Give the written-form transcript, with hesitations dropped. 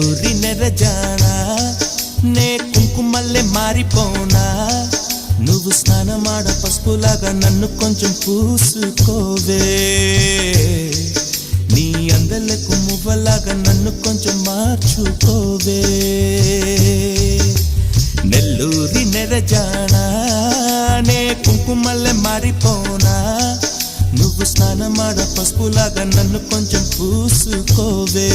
నెల్లూరి నెరజానా నే కుంకుమల్లే మారిపోనా నువ్వు స్నానమాడ పసుపులాగా నన్ను కొంచెం పూసుకోవే నీ అందలకు మువ్వలాగా నన్ను కొంచెం మార్చుకోవే నెల్లూరి నెరజానా నే కుంకుమల్లే మారిపోనా నువ్వు స్నానమాడ పసుపులాగా నన్ను కొంచెం పూసుకోవే